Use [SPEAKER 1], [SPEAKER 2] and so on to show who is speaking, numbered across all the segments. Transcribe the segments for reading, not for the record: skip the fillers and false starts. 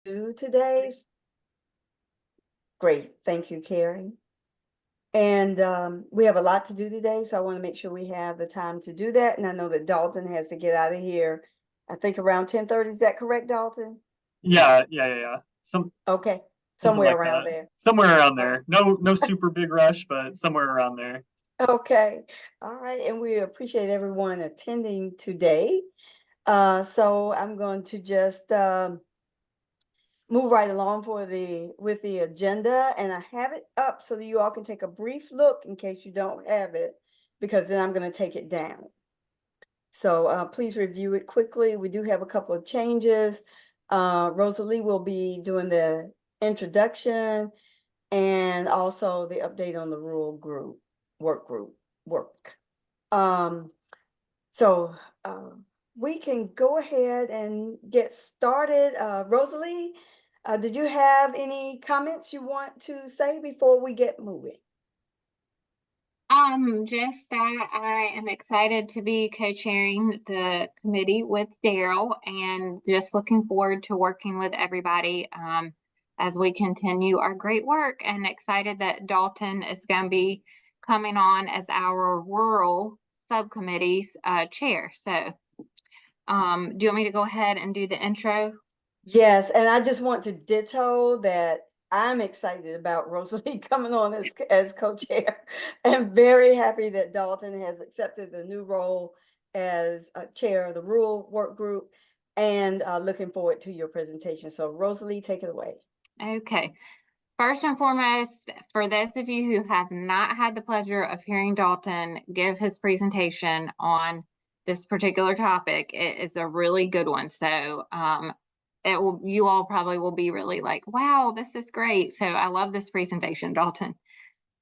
[SPEAKER 1] do today. Great, thank you, Carrie. And we have a lot to do today, so I want to make sure we have the time to do that. And I know that Dalton has to get out of here, I think around 10:30. Is that correct, Dalton?
[SPEAKER 2] Yeah.
[SPEAKER 1] Okay,
[SPEAKER 2] Something
[SPEAKER 1] somewhere
[SPEAKER 2] like
[SPEAKER 1] around
[SPEAKER 2] that.
[SPEAKER 1] there.
[SPEAKER 2] Somewhere around
[SPEAKER 1] Oh,
[SPEAKER 2] there. No super big rush, but somewhere around there.
[SPEAKER 1] okay, all right, and we appreciate everyone attending today. So I'm going to just move right along for the with the agenda, and I have it up so that you all can take a brief look in case you don't have it, because then I'm going to take it down. So please review it quickly. We do have a couple of changes. Rosalie will be doing the introduction and also the update on the rural group work. Um, so we can go ahead and get started. Rosalie, did you have any comments you want to say before we get moving?
[SPEAKER 3] Just that I am excited to be co-chairing the committee with Daryl and just looking forward to working with everybody as we continue our great work, and excited that Dalton is going to be coming on as our rural subcommittee's chair. So, do you want me to go ahead and do the intro?
[SPEAKER 1] Yes, and I just want to ditto that I'm excited about Rosalie coming on as co-chair. I'm very happy that Dalton has accepted the new role as chair of the rural work group, and looking forward to your presentation. So Rosalie, take it away.
[SPEAKER 3] Okay. First and foremost, for those of you who have not had the pleasure of hearing Dalton give his presentation on this particular topic, it is a really good one. So you all probably will be really like, wow, this is great. So I love this presentation, Dalton.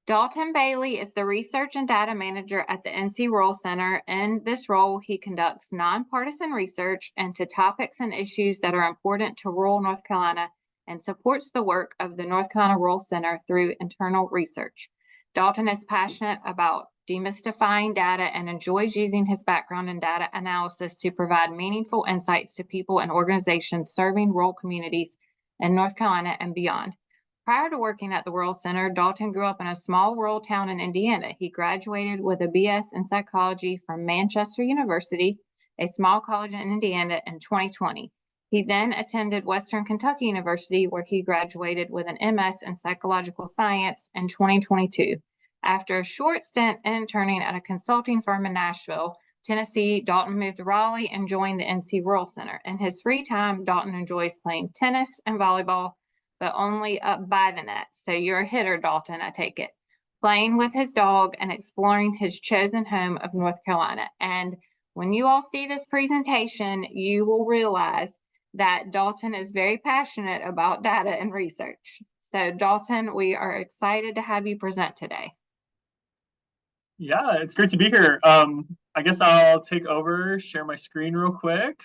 [SPEAKER 3] Dalton Bailey is the Research and Data Manager at the NC Rural Center. In this role, he conducts nonpartisan research into topics and issues that are important to rural North Carolina and supports the work of the North Carolina Rural Center through internal research. Dalton is passionate about demystifying data and enjoys using his background in data analysis to provide meaningful insights to people and organizations serving rural communities in North Carolina and beyond. Prior to working at the Rural Center, Dalton grew up in a small rural town in Indiana. He graduated with a BS in psychology from Manchester University, a small college in Indiana, in 2020. He then attended Western Kentucky University, where he graduated with an MS in psychological science in 2022. After a short stint interning at a consulting firm in Nashville, Tennessee, Dalton moved to Raleigh and joined the NC Rural Center. In his free time, Dalton enjoys playing tennis and volleyball, but only up by the net. So you're a hitter, Dalton, I take it. Playing with his dog and exploring his chosen home of North Carolina. And when you all see this presentation, you will realize that Dalton is very passionate about data and research. So, Dalton, we are excited to have you present today.
[SPEAKER 2] Yeah, it's great to be here. I guess I'll take over, share my screen real quick,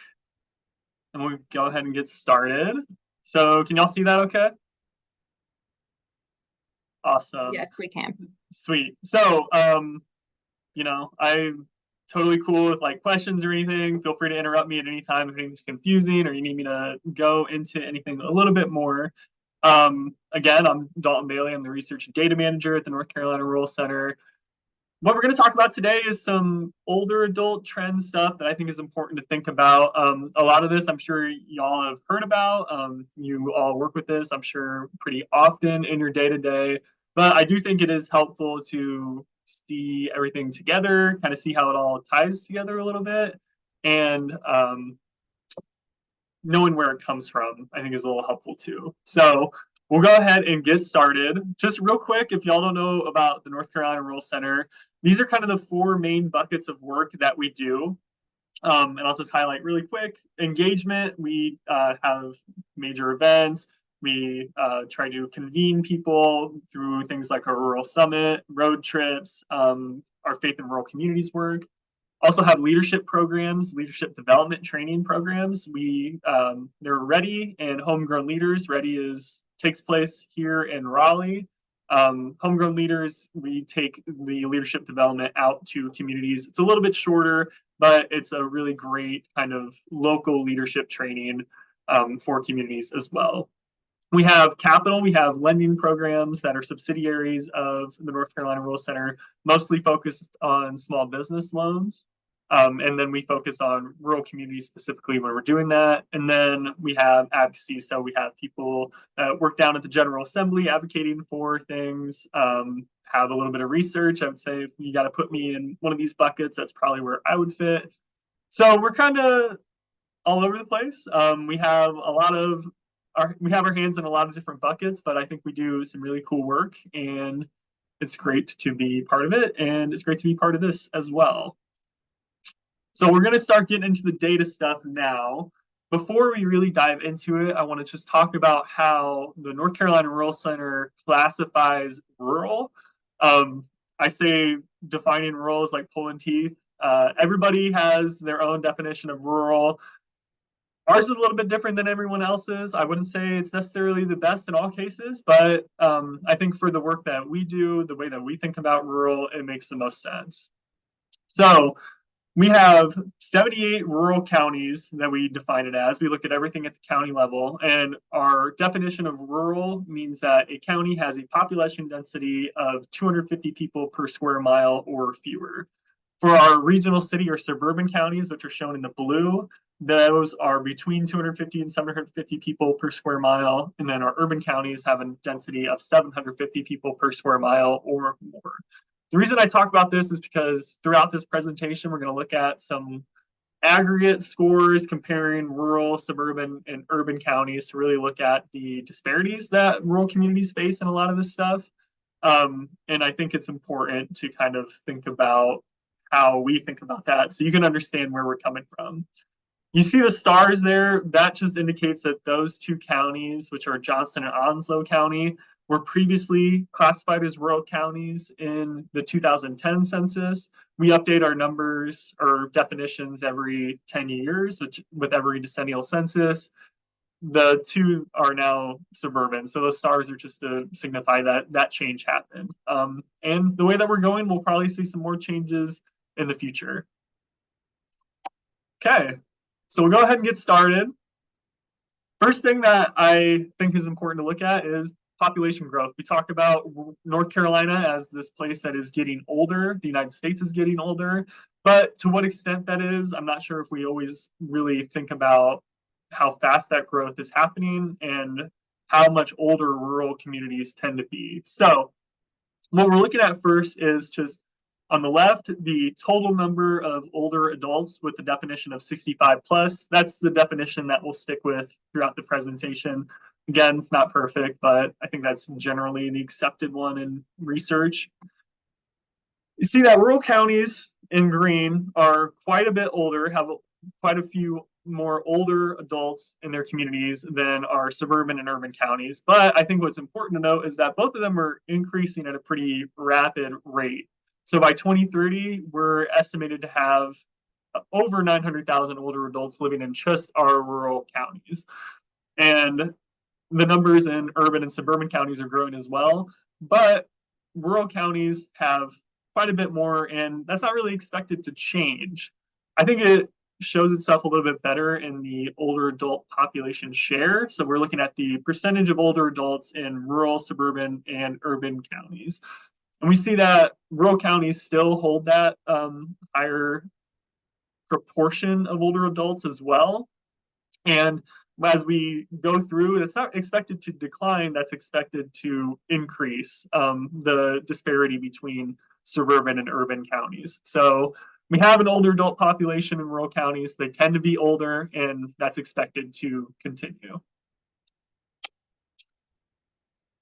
[SPEAKER 2] and we'll go ahead and get started. So can y'all see that okay? Awesome.
[SPEAKER 3] Yes, we can.
[SPEAKER 2] Sweet. So, I'm totally cool with like questions or anything. Feel free to interrupt me at any time if anything's confusing or you need me to go into anything a little bit more. Again, I'm Dalton Bailey. I'm the Research and Data Manager at the North Carolina Rural Center. What we're going to talk about today is some older adult trend stuff that I think is important to think about. A lot of this, I'm sure y'all have heard about. You all work with this, I'm sure, pretty often in your day to day. But I do think it is helpful to see everything together, kind of see how it all ties together a little bit. And knowing where it comes from, I think is a little helpful too. So we'll go ahead and get started. Just real quick, if y'all don't know about the North Carolina Rural Center, these are kind of the four main buckets of work that we do. And I'll just highlight really quick engagement. We have major events. We try to convene people through things like our rural summit, road trips, our faith and rural communities work. Also have leadership programs, leadership development training programs. They're Ready and Homegrown Leaders. Ready takes place here in Raleigh. Homegrown Leaders, we take the leadership development out to communities. It's a little bit shorter, but it's a really great kind of local leadership training. for communities as well. We have capital, we have lending programs that are subsidiaries of the North Carolina Rural Center, mostly focused on small business loans. And then we focus on rural communities specifically when we're doing that. And then we have advocacy. So we have people work down at the General Assembly advocating for things, have a little bit of research. I would say if you got to put me in one of these buckets, that's probably where I would fit. So we're kind of all over the place. We have our hands in a lot of different buckets, but I think we do some really cool work, and it's great to be part of it, and it's great to be part of this as well. So we're going to start getting into the data stuff now. Before we really dive into it, I want to just talk about how the North Carolina Rural Center classifies rural. I say defining rural is like pulling teeth. Everybody has their own definition of rural. Ours is a little bit different than everyone else's. I wouldn't say it's necessarily the best in all cases, but I think for the work that we do, the way that we think about rural, it makes the most sense. So we have 78 rural counties that we define it as. We look at everything at the county level, and our definition of rural means that a county has a population density of 250 people per square mile or fewer. For our regional city or suburban counties, which are shown in the blue, those are between 250 and 750 people per square mile. And then our urban counties have a density of 750 people per square mile or more. The reason I talk about this is because throughout this presentation, we're going to look at some aggregate scores comparing rural, suburban, and urban counties to really look at the disparities that rural communities face in a lot of this stuff. And I think it's important to kind of think about how we think about that so you can understand where we're coming from. You see the stars there, that just indicates that those two counties, which are Johnston and Onslow County, were previously classified as rural counties in the 2010 census. We update our numbers or definitions every 10 years, which with every decennial census. The two are now suburban. So those stars are just to signify that that change happened. And the way that we're going, we'll probably see some more changes in the future. Okay, so we'll go ahead and get started. First thing that I think is important to look at is population growth. We talk about North Carolina as this place that is getting older. The United States is getting older, but to what extent that is, I'm not sure if we always really think about how fast that growth is happening and how much older rural communities tend to be. So what we're looking at first is just on the left, the total number of older adults with the definition of 65 plus. That's the definition that we'll stick with throughout the presentation. Again, not perfect, but I think that's generally the accepted one in research. You see that rural counties in green are quite a bit older, have quite a few more older adults in their communities than our suburban and urban counties. But I think what's important to note is that both of them are increasing at a pretty rapid rate. So by 2030, we're estimated to have over 900,000 older adults living in just our rural counties. And the numbers in urban and suburban counties are growing as well, but rural counties have quite a bit more, and that's not really expected to change. I think it shows itself a little bit better in the older adult population share. So we're looking at the percentage of older adults in rural, suburban, and urban counties. And we see that rural counties still hold that higher proportion of older adults as well. And as we go through, it's not expected to decline, that's expected to increase the disparity between suburban and urban counties. So we have an older adult population in rural counties. They tend to be older, and that's expected to continue.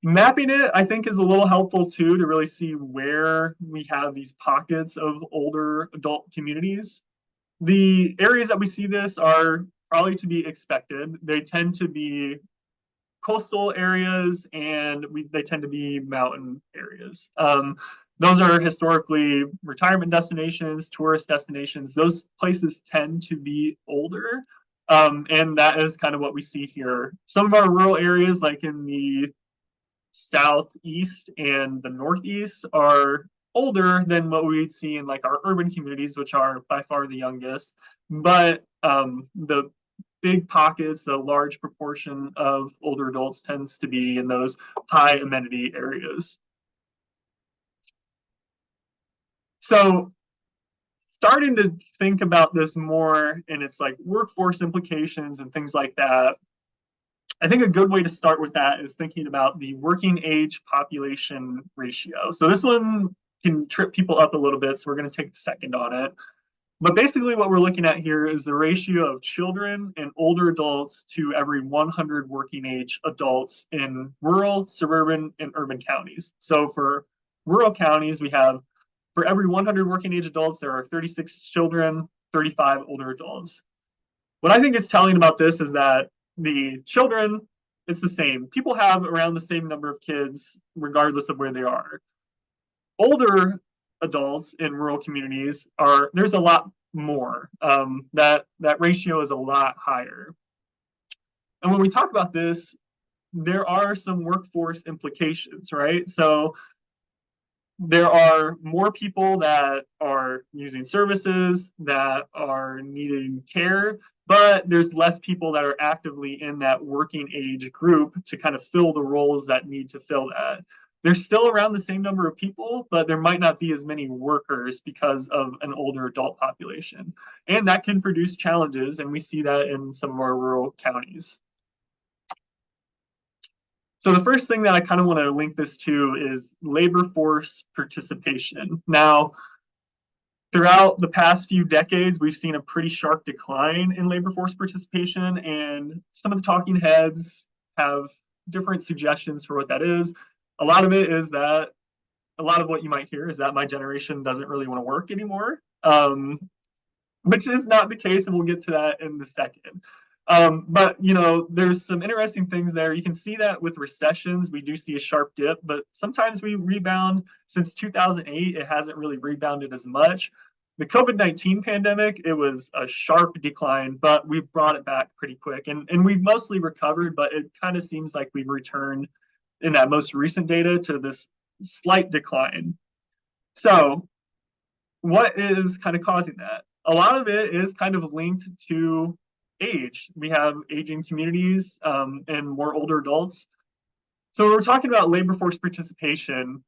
[SPEAKER 2] Mapping it, I think, is a little helpful too to really see where we have these pockets of older adult communities. The areas that we see this are probably to be expected. They tend to be coastal areas, and they tend to be mountain areas. Those are historically retirement destinations, tourist destinations. Those places tend to be older, and that is kind of what we see here. Some of our rural areas, like in the southeast and the northeast, are older than what we'd see in like our urban communities, which are by far the youngest. But the big pockets, a large proportion of older adults tends to be in those high amenity areas. So starting to think about this more and its like workforce implications and things like that, I think a good way to start with that is thinking about the working age population ratio. So this one can trip people up a little bit, so we're going to take a second on it. But basically what we're looking at here is the ratio of children and older adults to every 100 working age adults in rural, suburban, and urban counties. So for rural counties, we have for every 100 working age adults, there are 36 children, 35 older adults. What I think is telling about this is that the children, it's the same. People have around the same number of kids, regardless of where they are. Older adults in rural communities there's a lot more. That ratio is a lot higher. And when we talk about this, there are some workforce implications, right? So there are more people that are using services, that are needing care, but there's less people that are actively in that working age group to kind of fill the roles that need to fill that. There's still around the same number of people, but there might not be as many workers because of an older adult population. And that can produce challenges, and we see that in some of our rural counties. So the first thing that I kind of want to link this to is labor force participation. Now, throughout the past few decades, we've seen a pretty sharp decline in labor force participation, and some of the talking heads have different suggestions for what that is. A lot of it is that, a lot of what you might hear is that my generation doesn't really want to work anymore, which is not the case, and we'll get to that in a second. But there's some interesting things there. You can see that with recessions, we do see a sharp dip, but sometimes we rebound. Since 2008, it hasn't really rebounded as much. The COVID-19 pandemic, it was a sharp decline, but we brought it back pretty quick. And we've mostly recovered, but it kind of seems like we've returned in that most recent data to this slight decline. So what is kind of causing that? A lot of it is kind of linked to age. We have aging communities and more older adults. So when we're talking about labor force participation,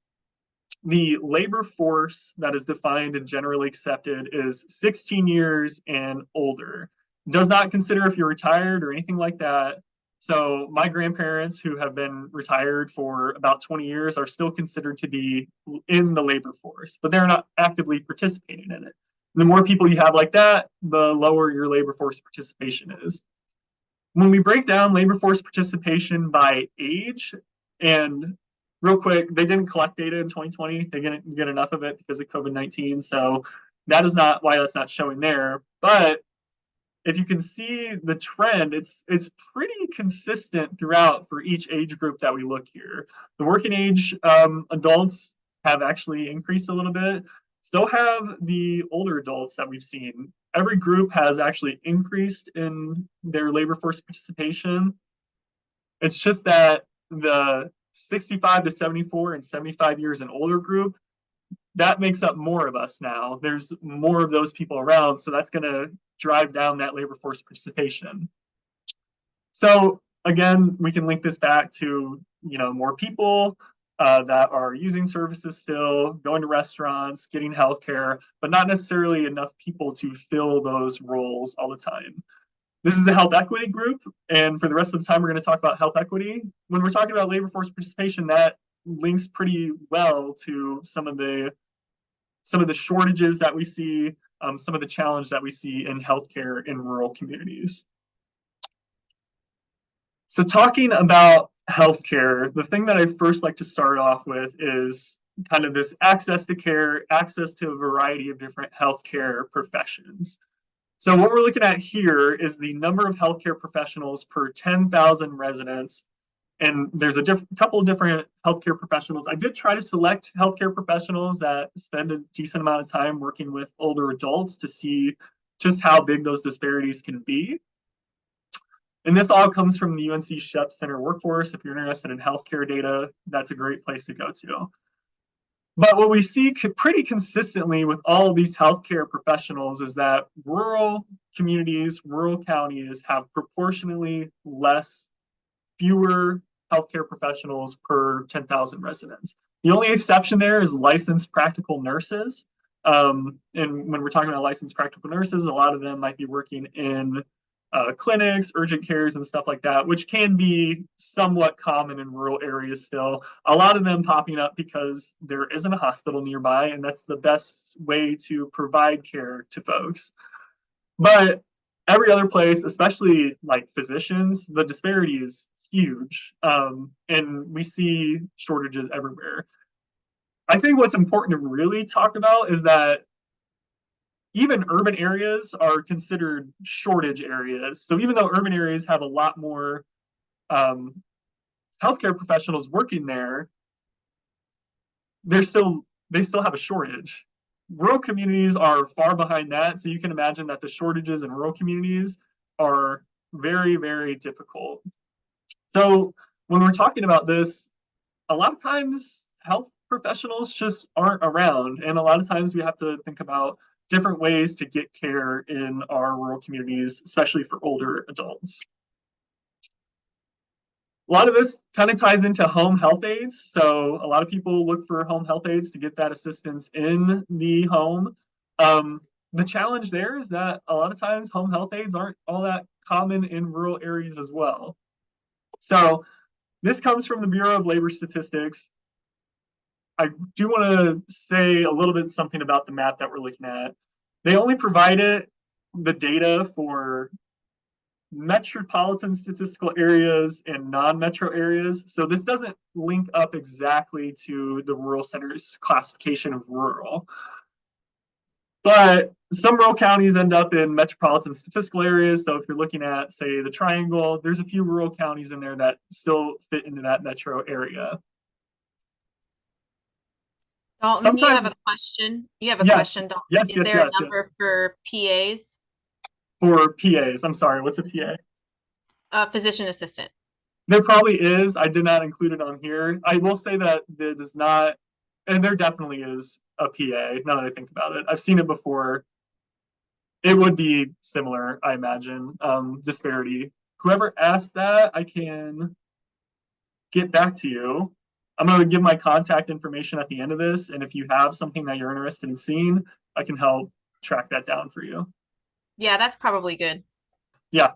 [SPEAKER 2] the labor force that is defined and generally accepted is 16 years and older. Does not consider if you're retired or anything like that. So my grandparents, who have been retired for about 20 years, are still considered to be in the labor force, but they're not actively participating in it. The more people you have like that, the lower your labor force participation is. When we break down labor force participation by age, and real quick, they didn't collect data in 2020. They didn't get enough of it because of COVID-19. So that is not why that's not showing there. But if you can see the trend, it's pretty consistent throughout for each age group that we look here. The working age adults have actually increased a little bit. So have the older adults that we've seen. Every group has actually increased in their labor force participation. It's just that the 65 to 74 and 75 years and older group, that makes up more of us now. There's more of those people around, so that's going to drive down that labor force participation. So again, we can link this back to more people that are using services still, going to restaurants, getting healthcare, but not necessarily enough people to fill those roles all the time. This is the health equity group, and for the rest of the time, we're going to talk about health equity. When we're talking about labor force participation, that links pretty well to some of the shortages that we see, some of the challenge that we see in healthcare in rural communities. So talking about healthcare, the thing that I first like to start off with is kind of this access to care, access to a variety of different healthcare professions. So what we're looking at here is the number of healthcare professionals per 10,000 residents. And there's a couple of different healthcare professionals. I did try to select healthcare professionals that spend a decent amount of time working with older adults to see just how big those disparities can be. And this all comes from the UNC Shep Center Workforce. If you're interested in healthcare data, that's a great place to go to. But what we see pretty consistently with all of these healthcare professionals is that rural communities, rural counties have proportionally fewer healthcare professionals per 10,000 residents. The only exception there is licensed practical nurses. And when we're talking about licensed practical nurses, a lot of them might be working in clinics, urgent cares, and stuff like that, which can be somewhat common in rural areas still. A lot of them popping up because there isn't a hospital nearby, and that's the best way to provide care to folks. But every other place, especially like physicians, the disparity is huge. And we see shortages everywhere. I think what's important to really talk about is that even urban areas are considered shortage areas. So even though urban areas have a lot more healthcare professionals working there, they still have a shortage. Rural communities are far behind that, so you can imagine that the shortages in rural communities are very, very difficult. So when we're talking about this, a lot of times health professionals just aren't around, and a lot of times we have to think about different ways to get care in our rural communities, especially for older adults. A lot of this kind of ties into home health aides. So a lot of people look for home health aides to get that assistance in the home. The challenge there is that a lot of times home health aides aren't all that common in rural areas as well. So this comes from the Bureau of Labor Statistics. I do want to say a little bit something about the map that we're looking at. They only provided the data for metropolitan statistical areas and non-metro areas. So this doesn't link up exactly to the rural center's classification of rural. But some rural counties end up in metropolitan statistical areas. So if you're looking at, say, the Triangle, there's a few rural counties in there that still fit into that metro area.
[SPEAKER 4] Dalton, you have a question. You have a question, Dalton.
[SPEAKER 2] Yes,
[SPEAKER 4] Is there a number for PAs?
[SPEAKER 2] For PAs, I'm sorry, what's a PA?
[SPEAKER 4] Physician assistant.
[SPEAKER 2] There probably is. I did not include it on here. I will say that there does not, and there definitely is a PA, now that I think about it. I've seen it before. It would be similar, I imagine, disparity. Whoever asked that, I can get back to you. I'm going to give my contact information at the end of this, and if you have something that you're interested in seeing, I can help track that down for you.
[SPEAKER 4] Yeah, that's probably good.
[SPEAKER 2] Yeah.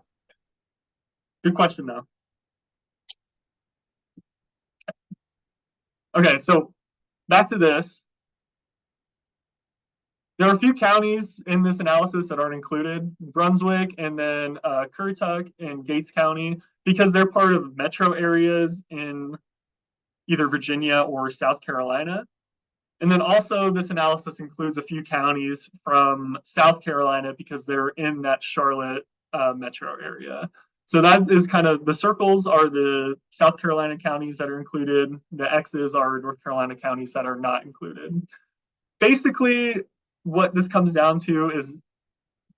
[SPEAKER 2] Good question, though. Okay, so back to this. There are a few counties in this analysis that aren't included, Brunswick and then Currituck and Gates County, because they're part of metro areas in either Virginia or South Carolina. And then also this analysis includes a few counties from South Carolina because they're in that Charlotte metro area. So that is kind of, the circles are the South Carolina counties that are included. The X's are North Carolina counties that are not included. Basically, what this comes down to is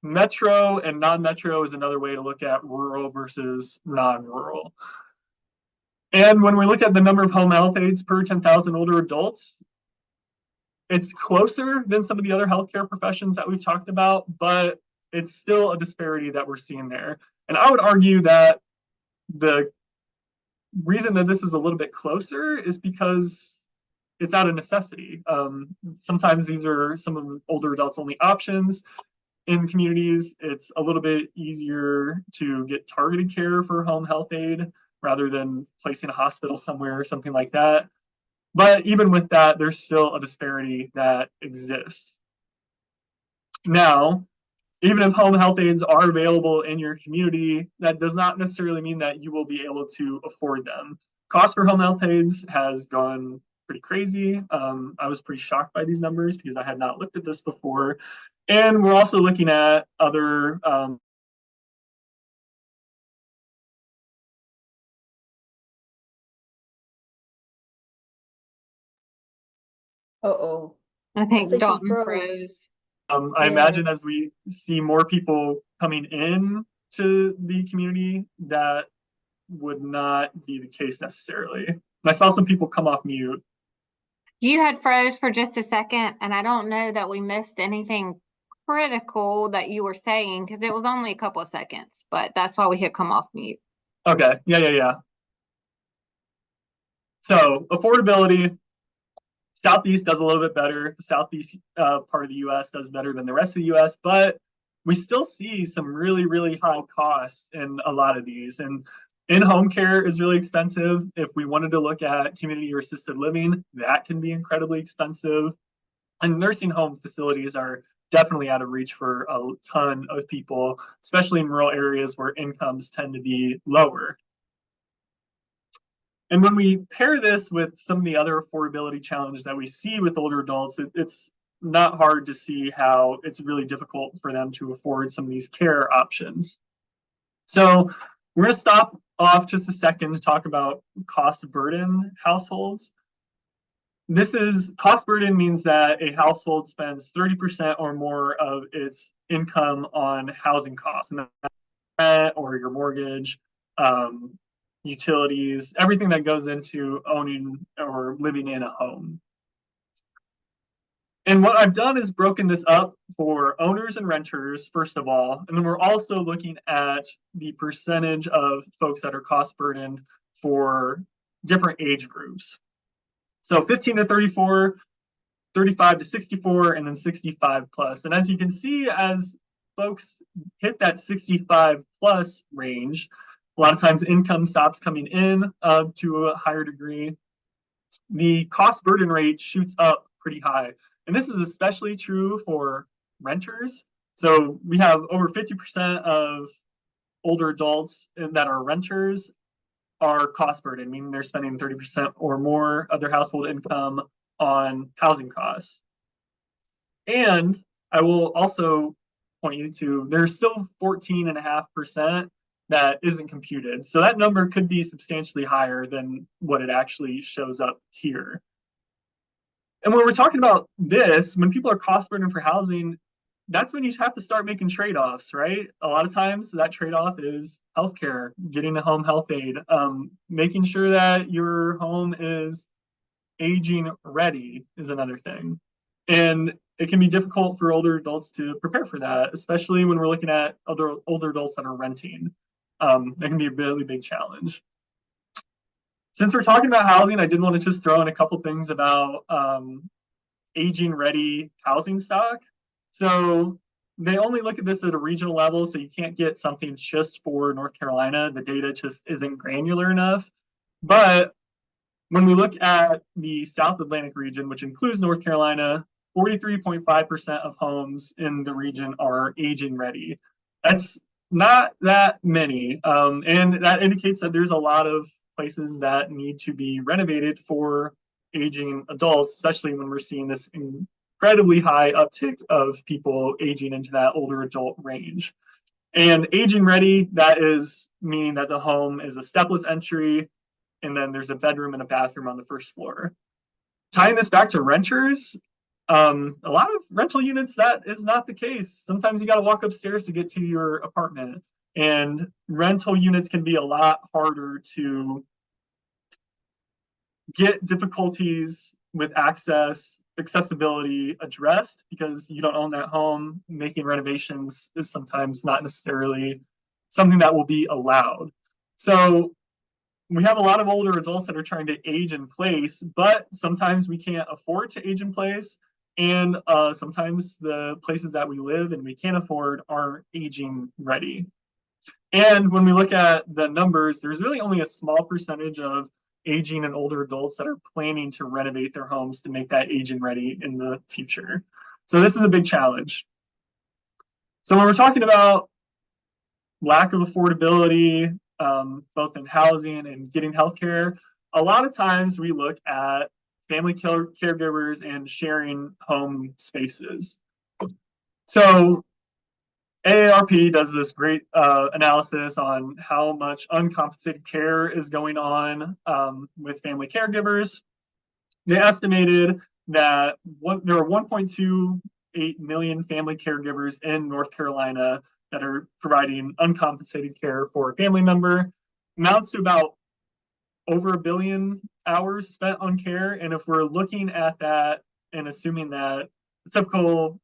[SPEAKER 2] metro and non-metro is another way to look at rural versus non-rural. And when we look at the number of home health aides per 10,000 older adults, it's closer than some of the other healthcare professions that we've talked about, but it's still a disparity that we're seeing there. And I would argue that the reason that this is a little bit closer is because it's out of necessity. Sometimes these are some of the older adults' only options. In communities, it's a little bit easier to get targeted care for home health aid rather than placing a hospital somewhere or something like that. But even with that, there's still a disparity that exists. Now, even if home health aides are available in your community, that does not necessarily mean that you will be able to afford them. Cost for home health aides has gone pretty crazy. I was pretty shocked by these numbers because I had not looked at this before. And we're also looking at other
[SPEAKER 1] Uh-oh.
[SPEAKER 3] I think
[SPEAKER 1] think he
[SPEAKER 3] Dalton
[SPEAKER 1] froze.
[SPEAKER 3] froze.
[SPEAKER 2] I imagine as we see more people coming in to the community, that would not be the case necessarily. And I saw some people come off mute.
[SPEAKER 3] You had froze for just a second, and I don't know that we missed anything critical that you were saying because it was only a couple of seconds, but that's why we had come off mute.
[SPEAKER 2] Okay, yeah. So affordability, Southeast does a little bit better. The Southeast part of the US does better than the rest of the US, but we still see some really, really high costs in a lot of these. And in-home care is really expensive. If we wanted to look at community or assisted living, that can be incredibly expensive. And nursing home facilities are definitely out of reach for a ton of people, especially in rural areas where incomes tend to be lower. And when we pair this with some of the other affordability challenges that we see with older adults, it's not hard to see how it's really difficult for them to afford some of these care options. So we're going to stop off just a second to talk about cost burden households. This is cost burden means that a household spends 30% or more of its income on housing costs, and that's rent or your mortgage, utilities, everything that goes into owning or living in a home. And what I've done is broken this up for owners and renters, first of all, and then we're also looking at the percentage of folks that are cost burdened for different age groups. So 15 to 34, 35 to 64, and then 65 plus. And as you can see, as folks hit that 65 plus range, a lot of times income stops coming in to a higher degree. The cost burden rate shoots up pretty high. And this is especially true for renters. So we have over 50% of older adults that are renters are cost burden, meaning they're spending 30% or more of their household income on housing costs. And I will also point you to, there's still 14.5% that isn't computed. So that number could be substantially higher than what it actually shows up here. And when we're talking about this, when people are cost burden for housing, that's when you have to start making trade-offs, right? A lot of times that trade-off is healthcare, getting a home health aid, making sure that your home is aging ready is another thing. And it can be difficult for older adults to prepare for that, especially when we're looking at other older adults that are renting. That can be a really big challenge. Since we're talking about housing, I did want to just throw in a couple things about aging ready housing stock. So they only look at this at a regional level, so you can't get something just for North Carolina. The data just isn't granular enough. But when we look at the South Atlantic region, which includes North Carolina, 43.5% of homes in the region are aging ready. That's not that many. And that indicates that there's a lot of places that need to be renovated for aging adults, especially when we're seeing this incredibly high uptick of people aging into that older adult range. And aging ready, that is meaning that the home is a stepless entry, and then there's a bedroom and a bathroom on the first floor. Tying this back to renters, a lot of rental units, that is not the case. Sometimes you got to walk upstairs to get to your apartment, and rental units can be a lot harder to get difficulties with accessibility addressed because you don't own that home. Making renovations is sometimes not necessarily something that will be allowed. So we have a lot of older adults that are trying to age in place, but sometimes we can't afford to age in place. And sometimes the places that we live and we can't afford aren't aging ready. And when we look at the numbers, there's really only a small percentage of aging and older adults that are planning to renovate their homes to make that aging ready in the future. So this is a big challenge. So when we're talking about lack of affordability, both in housing and getting healthcare, a lot of times we look at family caregivers and sharing home spaces. So AARP does this great analysis on how much uncompensated care is going on with family caregivers. They estimated that there are 1.28 million family caregivers in North Carolina that are providing uncompensated care for a family member. Amounts to about over $1 billion hours spent on care. And if we're looking at that and assuming that a typical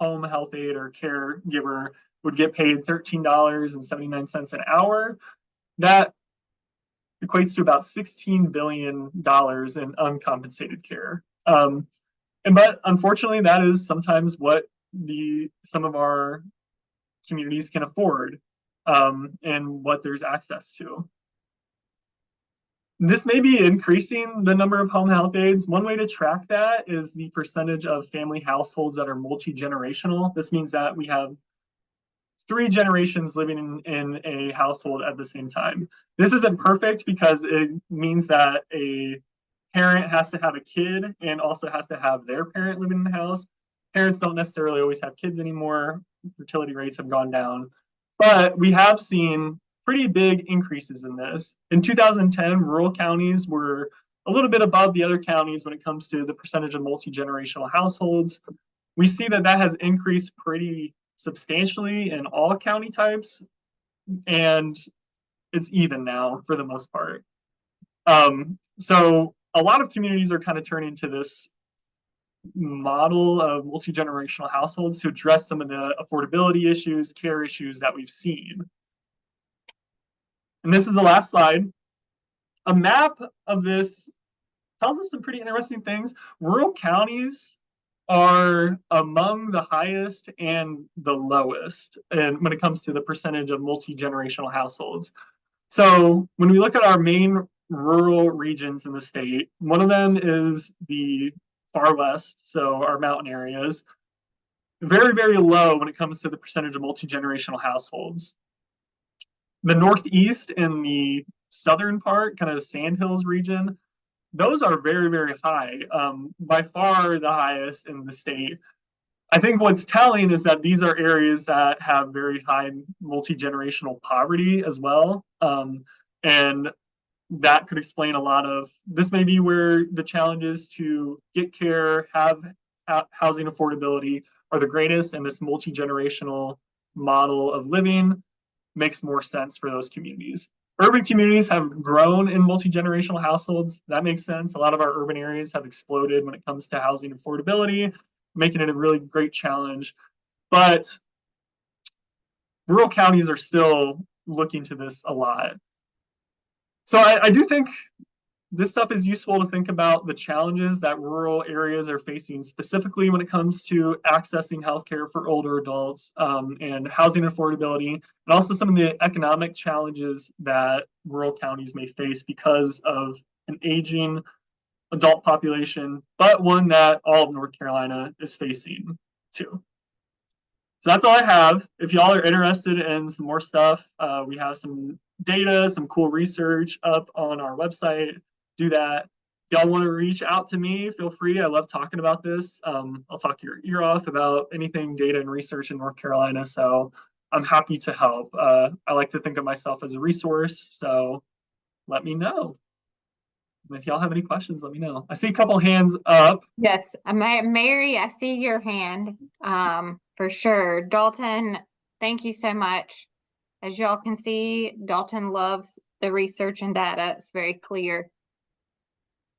[SPEAKER 2] home health aide or caregiver would get paid $13.79 an hour, that equates to about $16 billion in uncompensated care. But unfortunately, that is sometimes what some of our communities can afford, and what there's access to. This may be increasing the number of home health aides. One way to track that is the percentage of family households that are multi-generational. This means that we have 3 generations living in a household at the same time. This isn't perfect because it means that a parent has to have a kid and also has to have their parent living in the house. Parents don't necessarily always have kids anymore. Fertility rates have gone down. But we have seen pretty big increases in this. In 2010, rural counties were a little bit above the other counties when it comes to the percentage of multi-generational households. We see that that has increased pretty substantially in all county types, and it's even now for the most part. So a lot of communities are kind of turning to this model of multi-generational households to address some of the affordability issues, care issues that we've seen. And this is the last slide. A map of this tells us some pretty interesting things. Rural counties are among the highest and the lowest and when it comes to the percentage of multi-generational households. So when we look at our main rural regions in the state, one of them is the far west, so our mountain areas. Very, very low when it comes to the percentage of multi-generational households. The northeast and the southern part, kind of the Sandhills region, those are very, very high, by far the highest in the state. I think what's telling is that these are areas that have very high multi-generational poverty as well. And that could explain a lot of, this may be where the challenges to get care, have housing affordability are the greatest, and this multi-generational model of living makes more sense for those communities. Urban communities have grown in multi-generational households. That makes sense. A lot of our urban areas have exploded when it comes to housing affordability, making it a really great challenge. But rural counties are still looking to this a lot. So I do think this stuff is useful to think about the challenges that rural areas are facing, specifically when it comes to accessing healthcare for older adults, and housing affordability, and also some of the economic challenges that rural counties may face because of an aging adult population, but one that all of North Carolina is facing too. So that's all I have. If y'all are interested in some more stuff, we have some data, some cool research up on our website. Do that. If y'all want to reach out to me, feel free. I love talking about this. I'll talk your ear off about anything data and research in North Carolina. So I'm happy to help. I like to think of myself as a resource. So let me know. And if y'all have any questions, let me know. I see a couple hands up.
[SPEAKER 3] Yes, Mary, I see your hand, for sure. Dalton, thank you so much. As y'all can see, Dalton loves the research and data. It's very clear.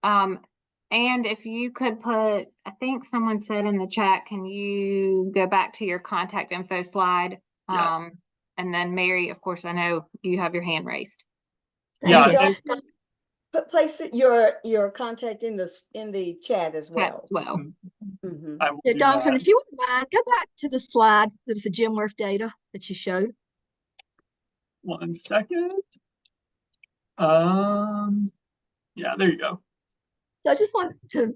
[SPEAKER 3] And if you could put, I think someone said in the chat, can you go back to your contact info slide?
[SPEAKER 2] Yes.
[SPEAKER 3] And then Mary, of course, I know you have your hand raised.
[SPEAKER 1] And
[SPEAKER 2] Yeah.
[SPEAKER 1] place your contact in the chat as well. Mhm.
[SPEAKER 2] I will
[SPEAKER 5] Yeah,
[SPEAKER 2] do
[SPEAKER 5] Dalton,
[SPEAKER 2] that.
[SPEAKER 5] if you wouldn't mind, go back to the slide. It was the Genworth data that you showed.
[SPEAKER 2] 1 second. Yeah, there you go.
[SPEAKER 5] So I just want to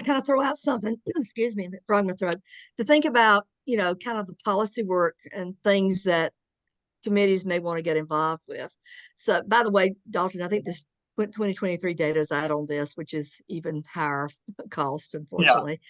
[SPEAKER 5] kind of throw out something, excuse me, frog in my throat, to think about, kind of the policy work and things that committees may want to get involved with. So by the way, Dalton, I think this 2023 data is out on this, which is even higher cost, unfortunately. Yeah.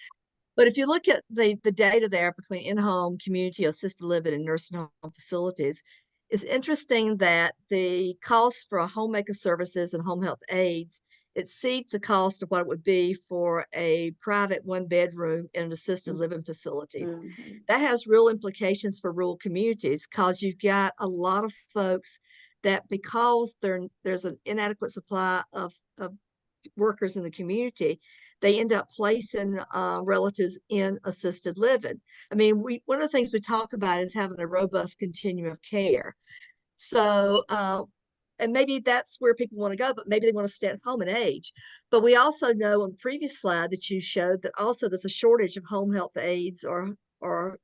[SPEAKER 5] But if you look at the data there between in-home, community, assisted living, and nursing home facilities, it's interesting that the cost for homemaker services and home health aides exceeds the cost of what it would be for a private 1-bedroom in an assisted living facility. Mm-hmm. That has real implications for rural communities because you've got a lot of folks that, because there's an inadequate supply of workers in the community, they end up placing relatives in assisted living. I mean, one of the things we talk about is having a robust continuum of care. So, and maybe that's where people want to go, but maybe they want to stay at home and age. But we also know on the previous slide that you showed that also there's a shortage of home health aides or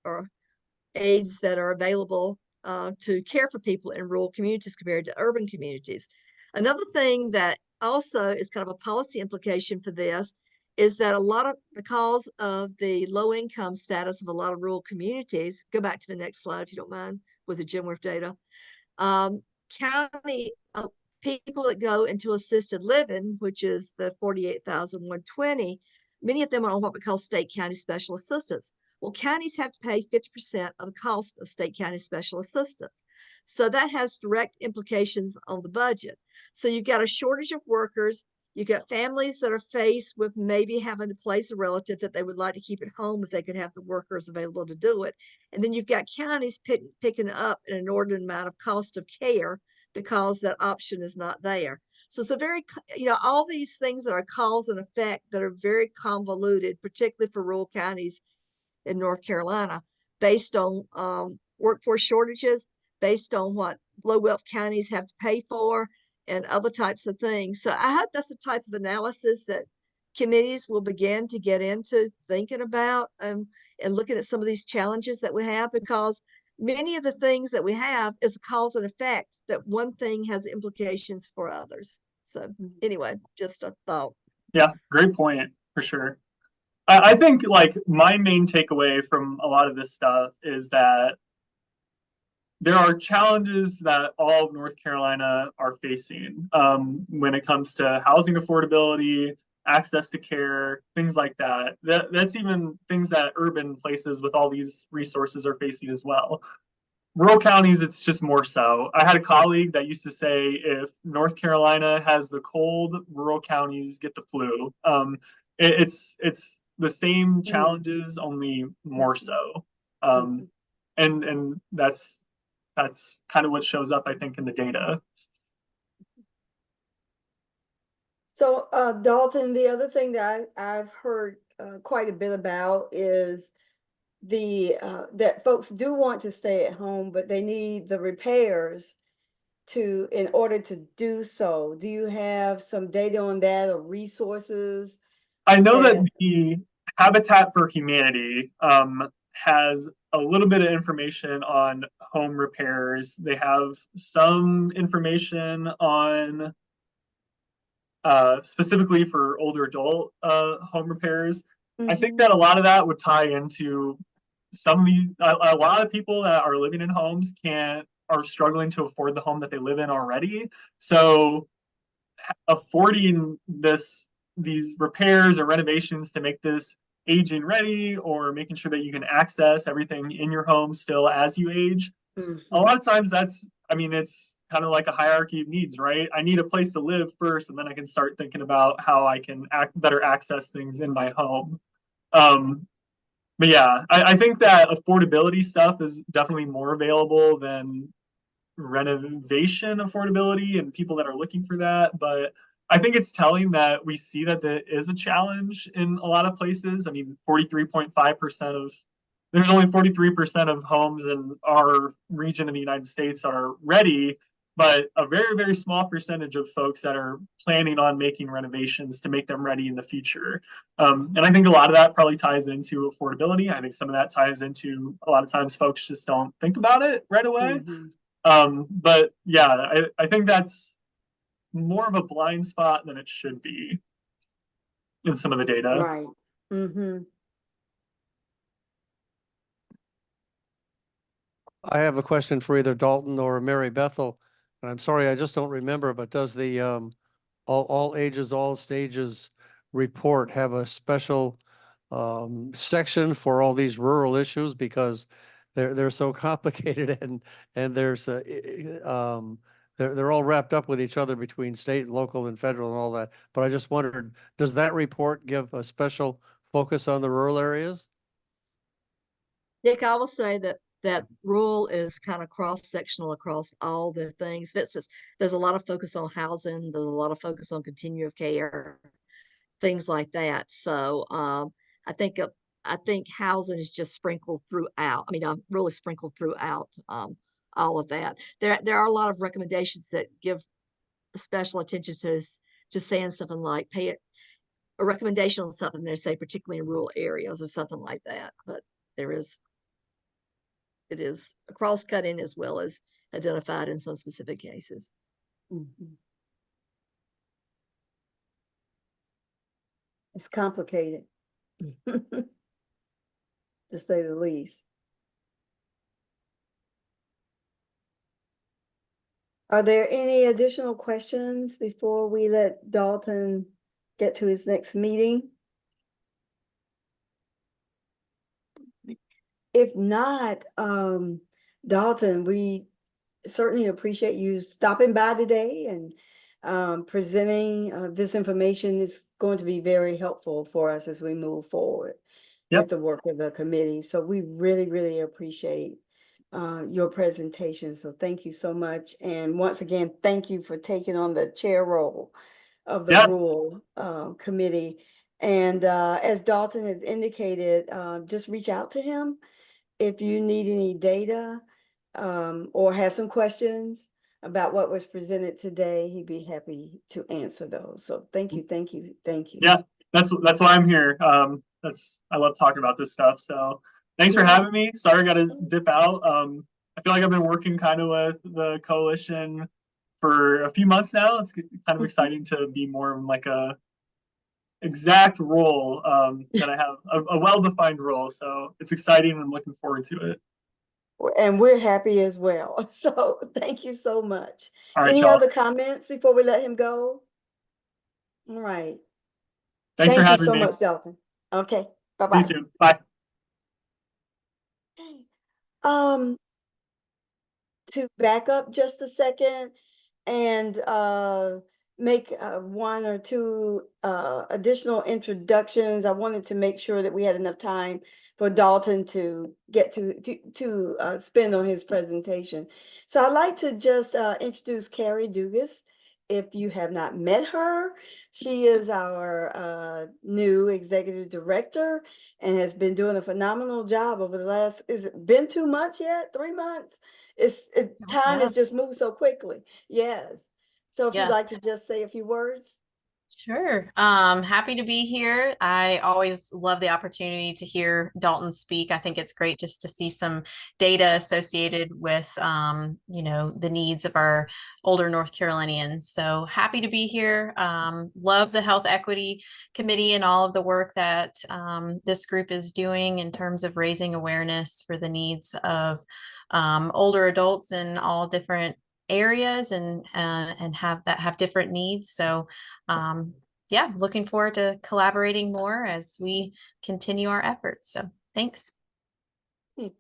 [SPEAKER 5] aides that are available to care for people in rural communities compared to urban communities. Another thing that also is kind of a policy implication for this is that a lot of, because of the low income status of a lot of rural communities, go back to the next slide if you don't mind with the Genworth data. County people that go into assisted living, which is the 48,120, many of them are on what we call state county special assistance. Well, counties have to pay 50% of the cost of state county special assistance. So that has direct implications on the budget. So you've got a shortage of workers. You've got families that are faced with maybe having to place a relative that they would like to keep at home if they could have the workers available to do it. And then you've got counties picking up an inordinate amount of cost of care because that option is not there. So it's a very, all these things that are cause and effect that are very convoluted, particularly for rural counties in North Carolina, based on workforce shortages, based on what low wealth counties have to pay for, and other types of things. So I hope that's the type of analysis that committees will begin to get into thinking about and looking at some of these challenges that we have, because many of the things that we have is a cause and effect that one thing has implications for others. So anyway, just a thought.
[SPEAKER 2] Yeah, great point for sure. I think like my main takeaway from a lot of this stuff is that there are challenges that all of North Carolina are facing when it comes to housing affordability, access to care, things like that. That's even things that urban places with all these resources are facing as well. Rural counties, it's just more so. I had a colleague that used to say, if North Carolina has the cold, rural counties get the flu. It's the same challenges, only more so. And that's kind of what shows up, I think, in the data.
[SPEAKER 1] So, Dalton, the other thing that I've heard quite a bit about is that folks do want to stay at home, but they need the repairs in order to do so. Do you have some data on that or resources?
[SPEAKER 2] I know that the Habitat for Humanity has a little bit of information on home repairs. They have some information on specifically for older adult home repairs. I think that a lot of that would tie into a lot of people that are living in homes are struggling to afford the home that they live in already. So affording these repairs or renovations to make this aging ready, or making sure that you can access everything in your home still as you age. A lot of times it's kind of like a hierarchy of needs, right? I need a place to live first, and then I can start thinking about how I can better access things in my home. But yeah, I think that affordability stuff is definitely more available than renovation affordability and people that are looking for that. But I think it's telling that we see that there is a challenge in a lot of places. I mean, 43.5% there's only 43% of homes in our region of the United States are ready, but a very, very small percentage of folks that are planning on making renovations to make them ready in the future. And I think a lot of that probably ties into affordability. I think some of that ties into a lot of times folks just don't think about it right away. But yeah, I think that's more of a blind spot than it should be in some of the data.
[SPEAKER 1] Right.
[SPEAKER 6] I have a question for either Dalton or Mary Bethel, and I'm sorry, I just don't remember, but does the all ages, all stages report have a special section for all these rural issues? Because they're so complicated and there's they're all wrapped up with each other between state, local, and federal and all that. But I just wondered, does that report give a special focus on the rural areas?
[SPEAKER 5] Dick, I will say that rural is kind of cross-sectional across all the things. There's a lot of focus on housing. There's a lot of focus on continuum of care. things like that. So I think I think housing is just sprinkled throughout. I mean, really sprinkled throughout all of that. There are a lot of recommendations that give special attention to just saying something like pay it a recommendation on something they say, particularly in rural areas or something like that. But it is cross cutting as well as identified in some specific cases.
[SPEAKER 1] Mhm. It's complicated, to say the least. Are there any additional questions before we let Dalton get to his next meeting? If not, Dalton, we certainly appreciate you stopping by today and presenting this information. Is going to be very helpful for us as we move forward with the work of the committee. So we really, really appreciate your presentation. So thank you so much. And once again, thank you for taking on the chair role of the Rule Committee. And as Dalton has indicated, just reach out to him if you need any data or have some questions about what was presented today. He'd be happy to answer those. So thank you, thank you, thank you.
[SPEAKER 2] Yeah, that's why I'm here. I love talking about this stuff. So thanks for having me. Sorry I got to dip out. I feel like I've been working kind of with the coalition for a few months now. It's kind of exciting to be more of like a exact role that I have a well-defined role. So it's exciting and I'm looking forward to it.
[SPEAKER 1] And we're happy as well. So thank you so much.
[SPEAKER 2] All right,
[SPEAKER 1] Any
[SPEAKER 2] y'all.
[SPEAKER 1] other comments before we let him go? All right.
[SPEAKER 2] Thanks for
[SPEAKER 1] Thank you
[SPEAKER 2] having
[SPEAKER 1] so
[SPEAKER 2] me.
[SPEAKER 1] much, Dalton. Okay,
[SPEAKER 2] See
[SPEAKER 1] bye-bye.
[SPEAKER 2] you soon. Bye.
[SPEAKER 1] Um, to back up just a second and make one or two additional introductions. I wanted to make sure that we had enough time for Dalton to get to spend on his presentation. So I'd like to just introduce Carrie Dugas. If you have not met her, she is our new executive director and has been doing a phenomenal job over the last, is it been 2 months yet? 3 months? Time has just moved so quickly. Yes. So if you'd
[SPEAKER 4] Yeah.
[SPEAKER 1] like to just say a few words.
[SPEAKER 4] Sure. Happy to be here. I always love the opportunity to hear Dalton speak. I think it's great just to see some data associated with, the needs of our older North Carolinians. So happy to be here. Love the Health Equity Committee and all of the work that this group is doing in terms of raising awareness for the needs of older adults in all different areas and have different needs. So yeah, looking forward to collaborating more as we continue our efforts. So thanks.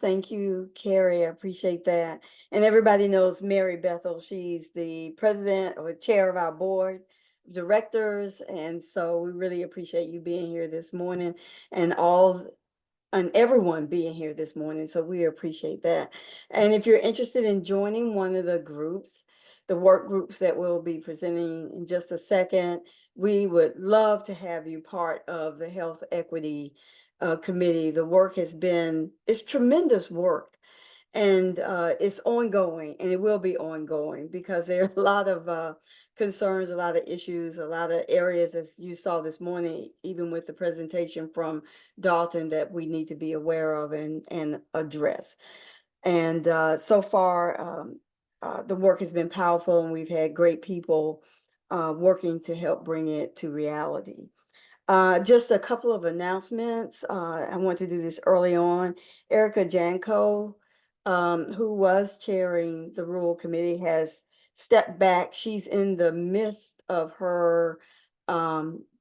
[SPEAKER 1] Thank you, Carrie. I appreciate that. And everybody knows Mary Bethel. She's the president or chair of our board of directors. And so we really appreciate you being here this morning and everyone being here this morning. So we appreciate that. And if you're interested in joining one of the groups, the work groups that we'll be presenting in just a second, we would love to have you part of the Health Equity Committee. The work it's tremendous work. And it's ongoing, and it will be ongoing because there are a lot of concerns, a lot of issues, a lot of areas, as you saw this morning, even with the presentation from Dalton, that we need to be aware of and address. And so far, the work has been powerful, and we've had great people working to help bring it to reality. Just a couple of announcements. I want to do this early on. Erica Janko, who was chairing the Rural Committee, has stepped back. She's in the midst of her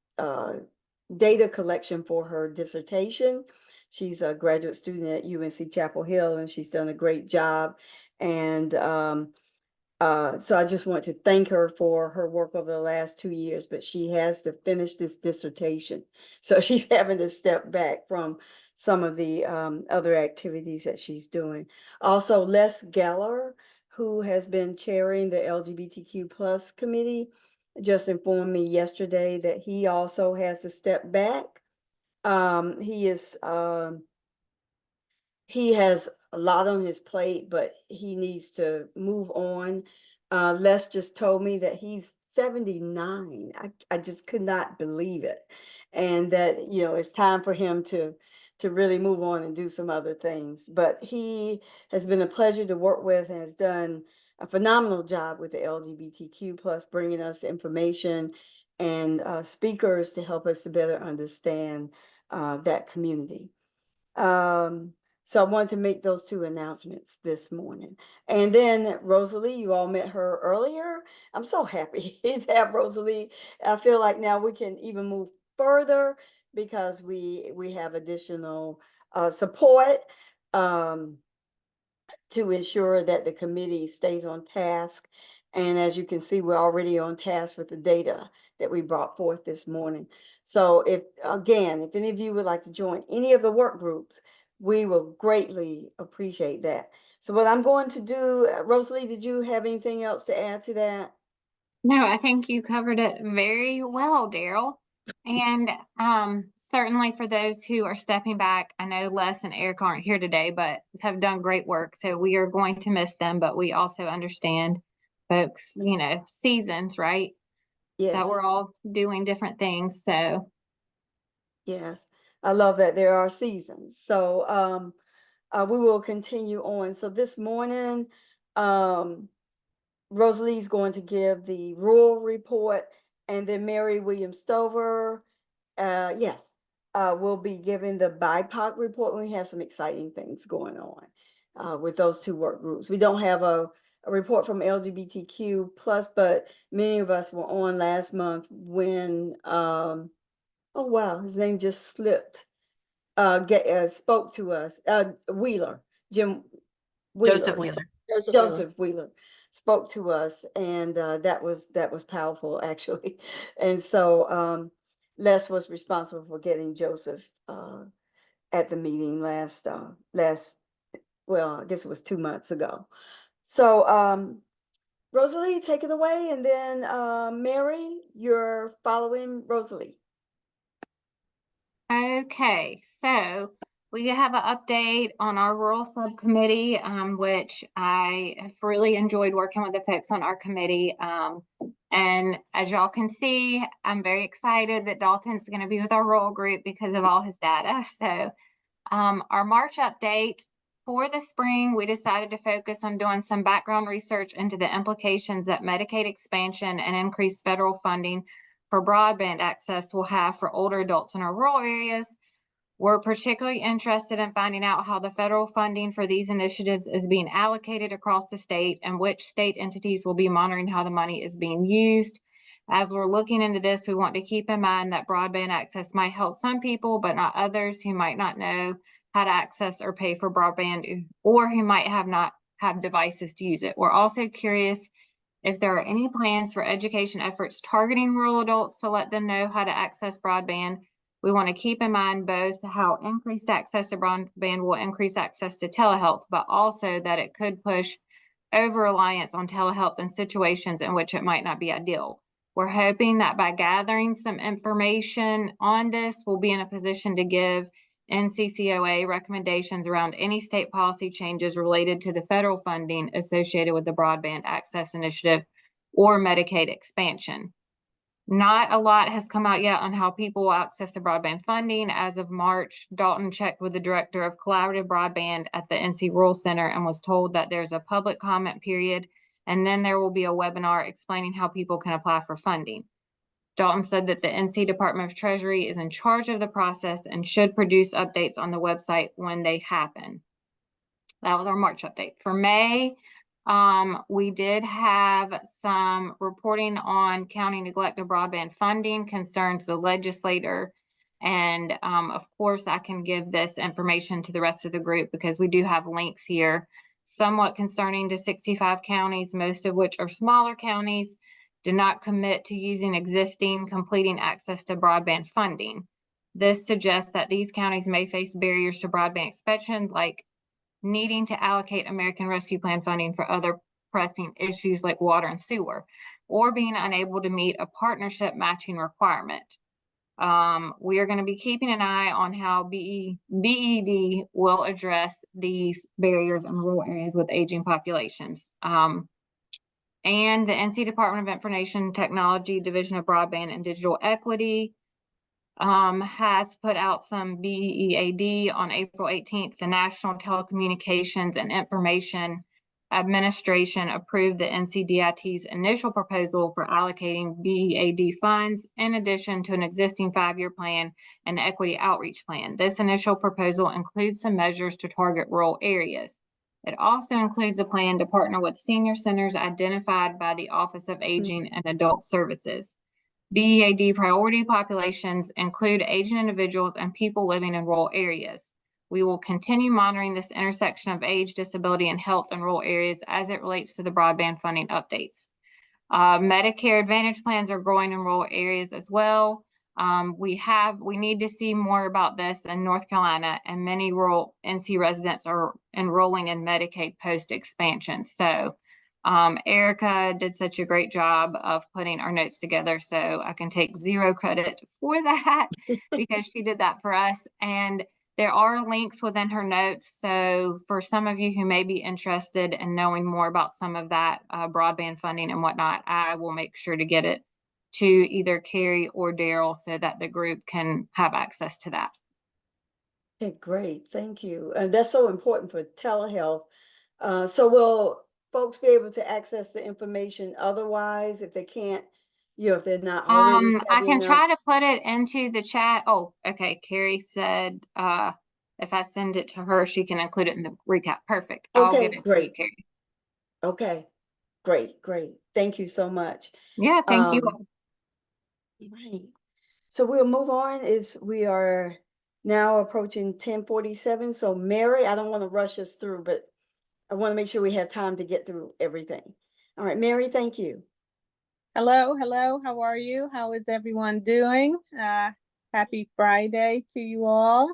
[SPEAKER 1] data collection for her dissertation. She's a graduate student at UNC Chapel Hill, and she's done a great job. And so I just want to thank her for her work over the last 2 years, but she has to finish this dissertation. So she's having to step back from some of the other activities that she's doing. Also, Les Geller, who has been chairing the LGBTQ plus committee, just informed me yesterday that he also has to step back. He has a lot on his plate, but he needs to move on. Les just told me that he's 79. I just could not believe it. And that, it's time for him to really move on and do some other things. But he has been a pleasure to work with and has done a phenomenal job with the LGBTQ plus, bringing us information and speakers to help us to better understand that community. So I wanted to make those two announcements this morning. And then Rosalie, you all met her earlier. I'm so happy to have Rosalie. I feel like now we can even move further because we have additional support to ensure that the committee stays on task. And as you can see, we're already on task with the data that we brought forth this morning. So if any of you would like to join any of the work groups, we will greatly appreciate that. So what I'm going to do, Rosalie, did you have anything else to add to that?
[SPEAKER 3] No, I think you covered it very well, Daryl. And certainly for those who are stepping back, I know Les and Eric aren't here today, but have done great work. So we are going to miss them, but we also understand folks, seasons, right?
[SPEAKER 1] Yes.
[SPEAKER 3] That we're all doing different things. So
[SPEAKER 1] Yes, I love that there are seasons. So we will continue on. So this morning, Rosalie's going to give the rural report, and then Mary Williams Stover, will be giving the BIPOC report. We have some exciting things going on with those two work groups. We don't have a report from LGBTQ plus, but many of us were on last month when oh wow, his name just slipped. Spoke to us. Wheeler, Jim Wheeler.
[SPEAKER 4] Joseph Wheeler.
[SPEAKER 1] Joseph Wheeler spoke to us, and that was powerful actually. And so Les was responsible for getting Joseph at the meeting last well, I guess it was 2 months ago. So Rosalie, take it away, and then Mary, you're following Rosalie.
[SPEAKER 3] okay, so we have an update on our rural subcommittee, which I have really enjoyed working with the folks on our committee. And as y'all can see, I'm very excited that Dalton's going to be with our rural group because of all his data. So our March update for the spring, we decided to focus on doing some background research into the implications that Medicaid expansion and increased federal funding for broadband access will have for older adults in our rural areas. We're particularly interested in finding out how the federal funding for these initiatives is being allocated across the state and which state entities will be monitoring how the money is being used. As we're looking into this, we want to keep in mind that broadband access might help some people, but not others who might not know how to access or pay for broadband or who might not have devices to use it. We're also curious if there are any plans for education efforts targeting rural adults to let them know how to access broadband. We want to keep in mind both how increased access to broadband will increase access to telehealth, but also that it could push over-reliance on telehealth in situations in which it might not be ideal. We're hoping that by gathering some information on this, we'll be in a position to give NCCOA recommendations around any state policy changes related to the federal funding associated with the Broadband Access Initiative or Medicaid expansion. Not a lot has come out yet on how people will access the broadband funding. As of March, Dalton checked with the director of collaborative broadband at the NC Rural Center and was told that there's a public comment period, and then there will be a webinar explaining how people can apply for funding. Dalton said that the NC Department of Treasury is in charge of the process and should produce updates on the website when they happen. That was our March update. For May, we did have some reporting on county neglect of broadband funding concerns the legislator. And of course, I can give this information to the rest of the group because we do have links here, somewhat concerning to 65 counties, most of which are smaller counties, did not commit to using existing completing access to broadband funding. This suggests that these counties may face barriers to broadband expansion, like needing to allocate American Rescue Plan funding for other pressing issues like water and sewer. or being unable to meet a partnership matching requirement. We are going to be keeping an eye on how BED will address these barriers in rural areas with aging populations. And the NC Department of Information Technology Division of Broadband and Digital Equity has put out some BEAD on April 18th. The National Telecommunications and Information Administration approved the NCDIT's initial proposal for allocating BEAD funds in addition to an existing 5-year plan and equity outreach plan. This initial proposal includes some measures to target rural areas. It also includes a plan to partner with senior centers identified by the Office of Aging and Adult Services. BEAD priority populations include aging individuals and people living in rural areas. We will continue monitoring this intersection of age, disability, and health in rural areas as it relates to the broadband funding updates. Medicare Advantage plans are growing in rural areas as well. We need to see more about this in North Carolina, and many rural NC residents are enrolling in Medicaid post-expansion. So Erica did such a great job of putting our notes together, so I can take 0 credit for that because she did that for us. And there are links within her notes. So for some of you who may be interested in knowing more about some of that broadband funding and whatnot, I will make sure to get it to either Carrie or Daryl so that the group can have access to that.
[SPEAKER 1] Okay, great. Thank you. And that's so important for telehealth. So will folks be able to access the information otherwise if they can't, if they're not already
[SPEAKER 3] I
[SPEAKER 1] savvy
[SPEAKER 3] can try to
[SPEAKER 1] enough?
[SPEAKER 3] put it into the chat. Oh, okay. Carrie said, if I send it to her, she can include it in the recap. Perfect. I'll
[SPEAKER 1] Okay,
[SPEAKER 3] give it to you,
[SPEAKER 1] great.
[SPEAKER 3] Carrie.
[SPEAKER 1] Okay, great. Thank you so much.
[SPEAKER 3] Yeah, thank you.
[SPEAKER 1] Right. So we'll move on. We are now approaching 10:47. So Mary, I don't want to rush us through, but I want to make sure we have time to get through everything. All right, Mary, thank you.
[SPEAKER 7] Hello, how are you? How is everyone doing? Happy Friday to you all.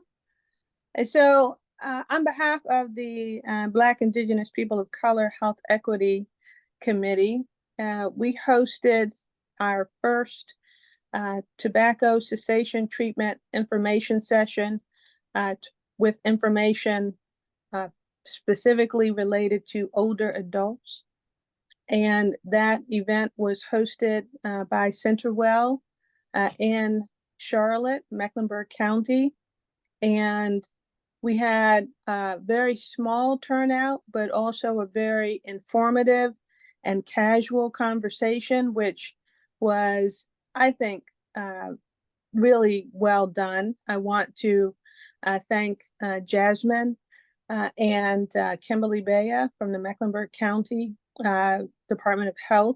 [SPEAKER 7] And so on behalf of the Black, Indigenous, People of Color Health Equity Committee, we hosted our first tobacco cessation treatment information session with information specifically related to older adults. And that event was hosted by Centerwell in Charlotte, Mecklenburg County. And we had a very small turnout, but also a very informative and casual conversation, which was, I think, really well done. I want to thank Jasmine and Kimberly Bea from the Mecklenburg County Department of Health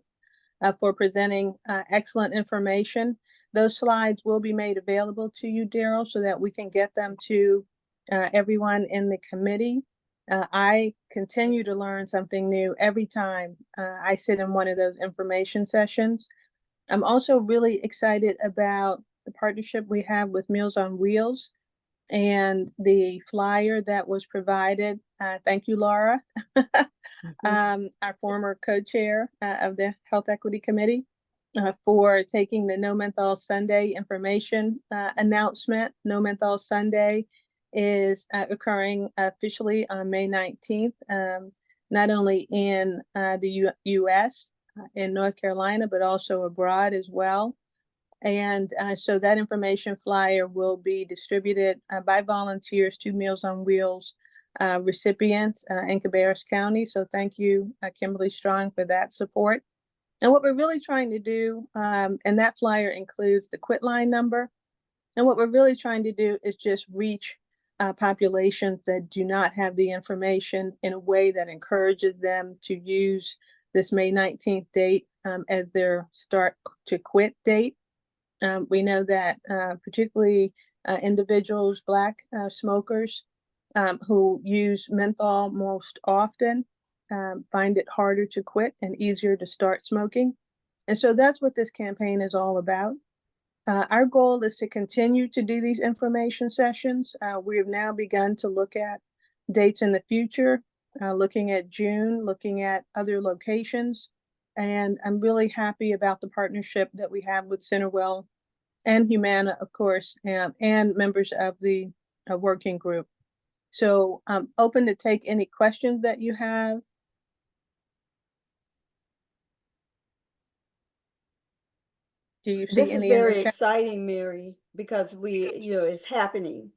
[SPEAKER 7] for presenting excellent information. Those slides will be made available to you, Daryl, so that we can get them to everyone in the committee. I continue to learn something new every time I sit in one of those information sessions. I'm also really excited about the partnership we have with Meals on Wheels and the flyer that was provided. Thank you, Laura, our former co-chair of the Health Equity Committee, for taking the No Menthol Sunday information announcement. No Menthol Sunday is occurring officially on May 19th, not only in the US, in North Carolina, but also abroad as well. And so that information flyer will be distributed by volunteers to Meals on Wheels recipients in Cabarrus County. So thank you, Kimberly Strong, for that support. And what we're really trying to do, and that flyer includes the quit line number. And what we're really trying to do is just reach populations that do not have the information in a way that encourages them to use this May 19th date as their start to quit date. We know that particularly individuals, Black smokers who use menthol most often find it harder to quit and easier to start smoking. And so that's what this campaign is all about. Our goal is to continue to do these information sessions. We have now begun to look at dates in the future, looking at June, looking at other locations. And I'm really happy about the partnership that we have with Centerwell and Humana, of course, and members of the working group. So I'm open to take any questions that you have. Do you see
[SPEAKER 1] This is
[SPEAKER 7] any in the
[SPEAKER 1] very
[SPEAKER 7] chat?
[SPEAKER 1] exciting, Mary, because it's happening.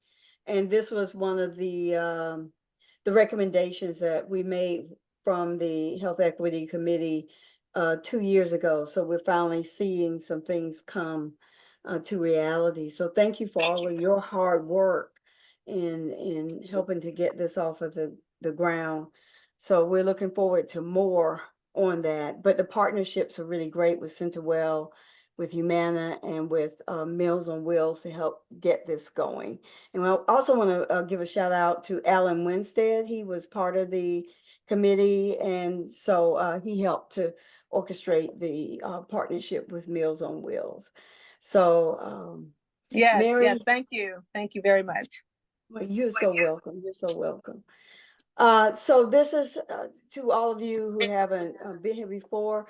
[SPEAKER 1] And this was one of the recommendations that we made from the Health Equity Committee 2 years ago. So we're finally seeing some things come to reality. So thank you for all of your hard work in helping to get this off of the ground. So we're looking forward to more on that. But the partnerships are really great with Centerwell, with Humana, and with Meals on Wheels to help get this going. And I also want to give a shout out to Alan Winstead. He was part of the committee, and so he helped to orchestrate the partnership with Meals on Wheels. So,
[SPEAKER 7] Yes,
[SPEAKER 1] Mary,
[SPEAKER 7] yes, thank you. Thank you very much.
[SPEAKER 1] well, you're so welcome. You're so welcome. So this is to all of you who haven't been here before.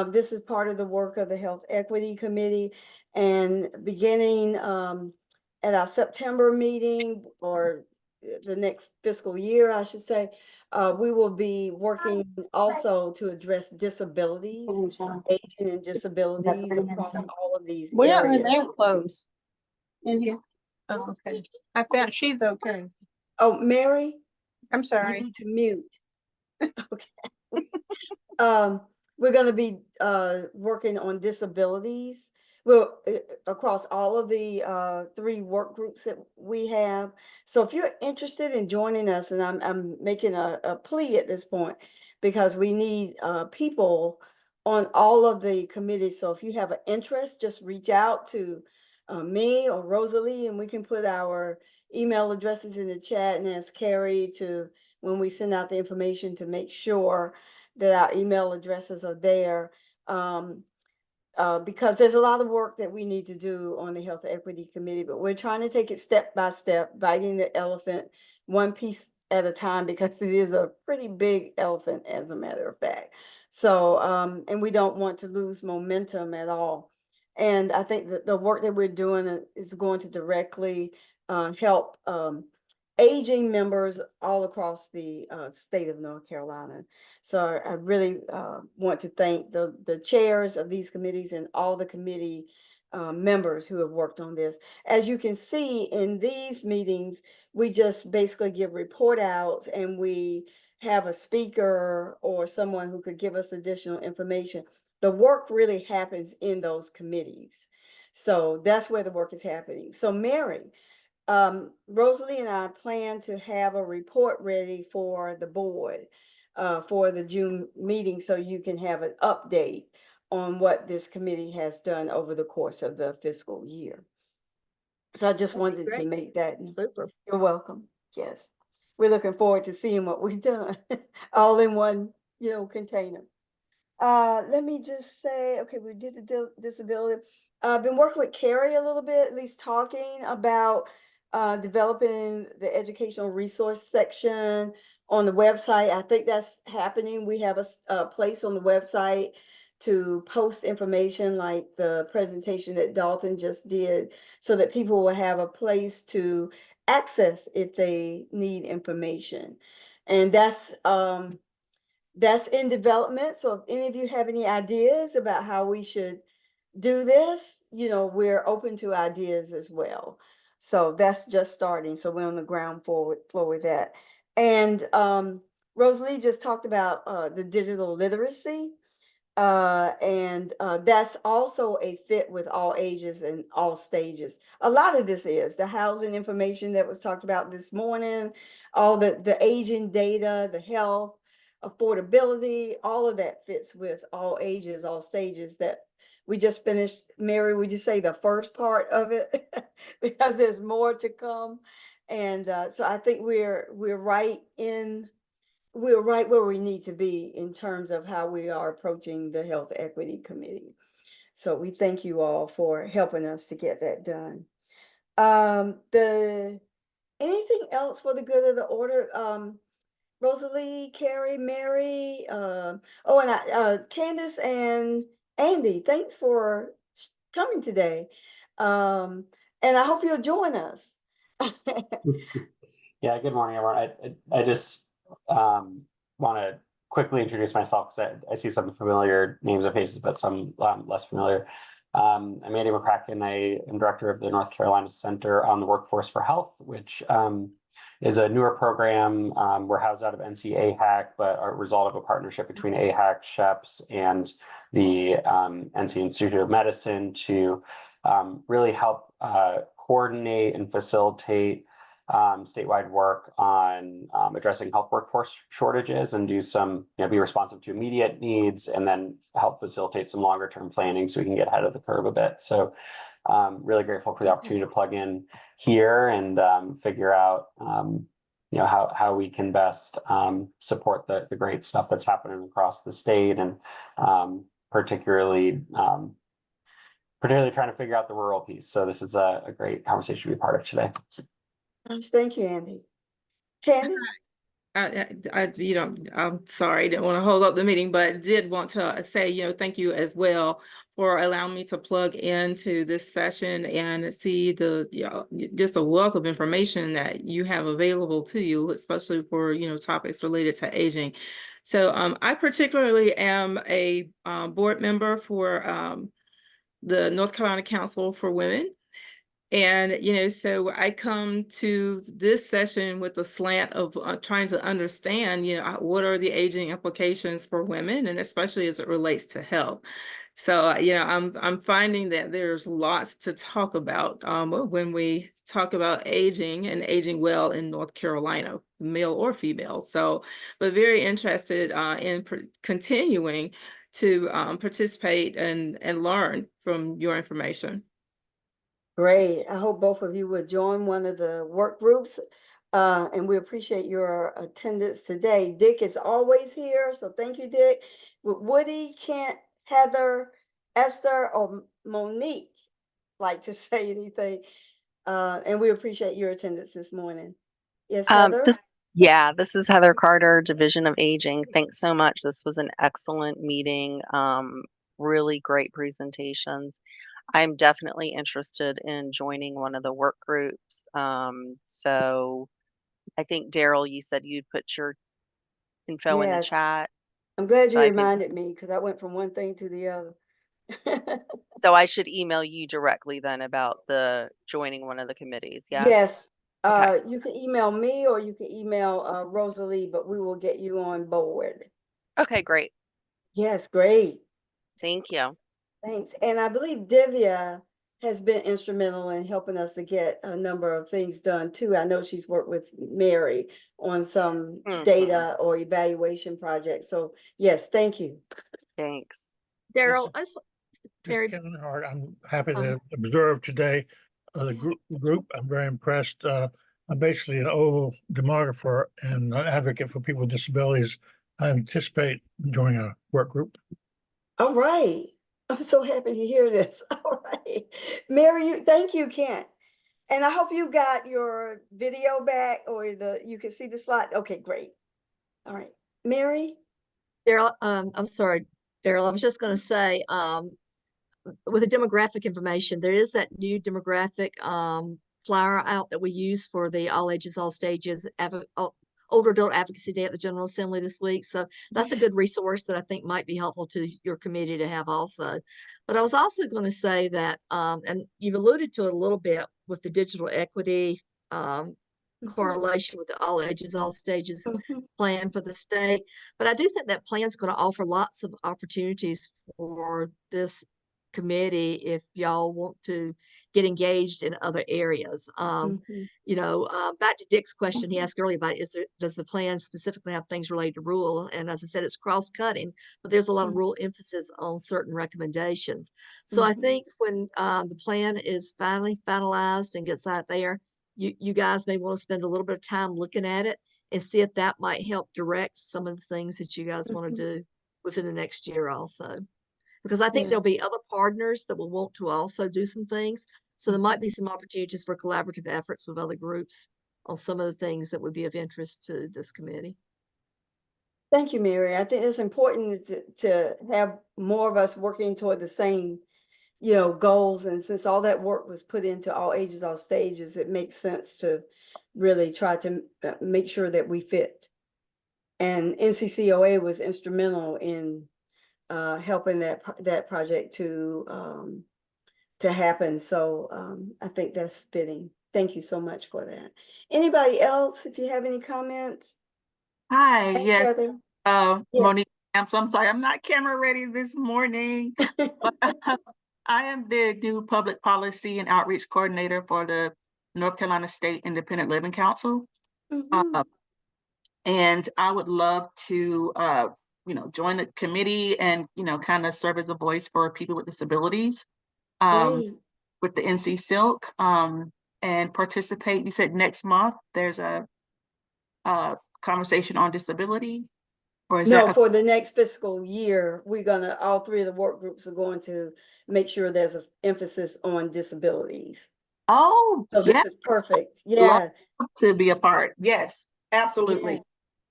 [SPEAKER 1] This is part of the work of the Health Equity Committee, and beginning at our September meeting, or the next fiscal year, I should say, we will be working also to address disabilities, aging and disabilities across all of these
[SPEAKER 7] Where are
[SPEAKER 1] areas.
[SPEAKER 7] their clothes? In here. Oh, okay. I found she's okay.
[SPEAKER 1] Oh, Mary,
[SPEAKER 7] I'm
[SPEAKER 1] you
[SPEAKER 7] sorry.
[SPEAKER 1] need to mute. Okay. We're going to be working on disabilities. Well, across all of the 3 work groups that we have. So if you're interested in joining us, and I'm making a plea at this point, because we need people on all of the committees. So if you have an interest, just reach out to me or Rosalie, and we can put our email addresses in the chat and ask Carrie to, when we send out the information, to make sure that our email addresses are there. Because there's a lot of work that we need to do on the Health Equity Committee, but we're trying to take it step by step, biting the elephant one piece at a time, because it is a pretty big elephant, as a matter of fact. So, and we don't want to lose momentum at all. And I think that the work that we're doing is going to directly help aging members all across the state of North Carolina. So I really want to thank the chairs of these committees and all the committee members who have worked on this. As you can see in these meetings, we just basically give report outs, and we have a speaker or someone who could give us additional information. The work really happens in those committees. So that's where the work is happening. So Mary, Rosalie and I plan to have a report ready for the board for the June meeting, so you can have an update on what this committee has done over the course of the fiscal year. So I just
[SPEAKER 5] That'd be
[SPEAKER 1] wanted to
[SPEAKER 5] great.
[SPEAKER 1] make that.
[SPEAKER 5] Super.
[SPEAKER 1] You're welcome. Yes. We're looking forward to seeing what we've done all in one, container. Let me just say, okay, we did the disability. I've been working with Carrie a little bit, at least talking about developing the educational resource section on the website. I think that's happening. We have a place on the website to post information like the presentation that Dalton just did, so that people will have a place to access if they need information. And that's in development. So if any of you have any ideas about how we should do this, we're open to ideas as well. So that's just starting. So we're on the ground floor with that. And Rosalie just talked about the digital literacy. And that's also a fit with all ages and all stages. A lot of this is the housing information that was talked about this morning, all the aging data, the health, affordability, all of that fits with all ages, all stages. That we just finished. Mary, would you say the first part of it? Because there's more to come. And so I think we're right where we need to be in terms of how we are approaching the Health Equity Committee. So we thank you all for helping us to get that done. Anything else for the good of the order? Rosalie, Carrie, Mary, oh, and Candace and Andy, thanks for coming today. And I hope you'll join us.
[SPEAKER 8] Yeah, good morning, everyone. I just want to quickly introduce myself because I see some familiar names and faces, but some less familiar. I'm Andy McCracken. I am director of the North Carolina Center on the Workforce for Health, which is a newer program. We're housed out of NC AHAC, but a result of a partnership between AHAC, SHEPS, and the NC Institute of Medicine to really help coordinate and facilitate statewide work on addressing health workforce shortages and do some, be responsive to immediate needs and then help facilitate some longer term planning so we can get ahead of the curve a bit. So really grateful for the opportunity to plug in here and figure out, how we can best support the great stuff that's happening across the state and particularly trying to figure out the rural piece. So this is a great conversation to be part of today.
[SPEAKER 1] Thank you, Andy. Candy?
[SPEAKER 9] I'm sorry, didn't want to hold up the meeting, but did want to say, thank you as well for allowing me to plug into this session and see just a wealth of information that you have available to you, especially for, topics related to aging. So I particularly am a board member for the North Carolina Council for Women. And, so I come to this session with a slant of trying to understand, what are the aging implications for women, and especially as it relates to health. So, I'm finding that there's lots to talk about when we talk about aging and aging well in North Carolina, male or female. So, but very interested in continuing to participate and learn from your information.
[SPEAKER 1] Great. I hope both of you would join one of the work groups. And we appreciate your attendance today. Dick is always here, so thank you, Dick. Would Woody, Kent, Heather, Esther, or Monique like to say anything? And we appreciate your attendance this morning. Yes, Heather?
[SPEAKER 10] This is Heather Carter, Division of Aging. Thanks so much. This was an excellent meeting. Really great presentations. I'm definitely interested in joining one of the work groups. So I think, Daryl, you said you'd put your info in the
[SPEAKER 1] Yes.
[SPEAKER 10] chat.
[SPEAKER 1] I'm glad
[SPEAKER 10] So
[SPEAKER 1] you
[SPEAKER 10] I can-
[SPEAKER 1] reminded me because I went from one thing to the other.
[SPEAKER 10] So I should email you directly then about the joining one of the committees. Yes.
[SPEAKER 1] Yes.
[SPEAKER 10] Okay.
[SPEAKER 1] You can email me or you can email Rosalie, but we will get you on board.
[SPEAKER 10] Okay, great.
[SPEAKER 1] Yes, great.
[SPEAKER 10] Thank you.
[SPEAKER 1] Thanks. And I believe Divya has been instrumental in helping us to get a number of things done too. I know she's worked with Mary on some data or evaluation projects. So yes, thank you.
[SPEAKER 10] Thanks.
[SPEAKER 5] Daryl,
[SPEAKER 11] Mr. Kenhart, I'm happy to observe today the group. I'm very impressed. I'm basically an old demographer and an advocate for people with disabilities. I anticipate joining a work group.
[SPEAKER 1] All right. I'm so happy to hear this. All right. Mary, thank you, Kent. And I hope you got your video back or you can see the slide. Okay, great. All right. Mary?
[SPEAKER 5] Daryl, I'm sorry, Daryl, I was just going to say, with the demographic information, there is that new demographic flyer out that we use for the All Ages, All Stages Older Adult Advocacy Day at the General Assembly this week. So that's a good resource that I think might be helpful to your committee to have also. But I was also going to say that, and you've alluded to it a little bit with the digital equity correlation with the All Ages, All Stages plan for the state. But I do think that plan is going to offer lots of opportunities for this committee if y'all want to get engaged in other areas. Back to Dick's question he asked earlier about does the plan specifically have things related to rural? And as I said, it's cross-cutting, but there's a lot of rural emphasis on certain recommendations. So I think when the plan is finally finalized and gets out there, you guys may want to spend a little bit of time looking at it and see if that might help direct some of the things that you guys want to do within the next year also. Because I think there'll be other partners that will want to also do some things. So there might be some opportunities for collaborative efforts with other groups on some of the things that would be of interest to this committee.
[SPEAKER 1] Thank you, Mary. I think it's important to have more of us working toward the same, goals. And since all that work was put into all ages, all stages, it makes sense to really try to make sure that we fit. And NCCOA was instrumental in helping that project to happen. So I think that's fitting. Thank you so much for that. Anybody else, if you have any comments?
[SPEAKER 12] Hi,
[SPEAKER 1] Thanks,
[SPEAKER 12] yes,
[SPEAKER 1] Heather. Yes.
[SPEAKER 12] Monique. I'm sorry, I'm not camera ready this morning, but I am the new public policy and outreach coordinator for the North Carolina State Independent Living Council.
[SPEAKER 1] Mhm.
[SPEAKER 12] And I would love to, join the committee and, kind of serve as a voice for people with disabilities
[SPEAKER 1] Great.
[SPEAKER 12] with the NC Silk and participate. You said next month there's a conversation on disability, or is
[SPEAKER 1] No,
[SPEAKER 12] that?
[SPEAKER 1] for the next fiscal year, all three of the work groups are going to make sure there's an emphasis on disabilities.
[SPEAKER 12] Oh,
[SPEAKER 1] So
[SPEAKER 12] yeah,
[SPEAKER 1] this is perfect.
[SPEAKER 12] love
[SPEAKER 1] Yeah.
[SPEAKER 12] to be a part. Yes, absolutely.
[SPEAKER 1] Yes.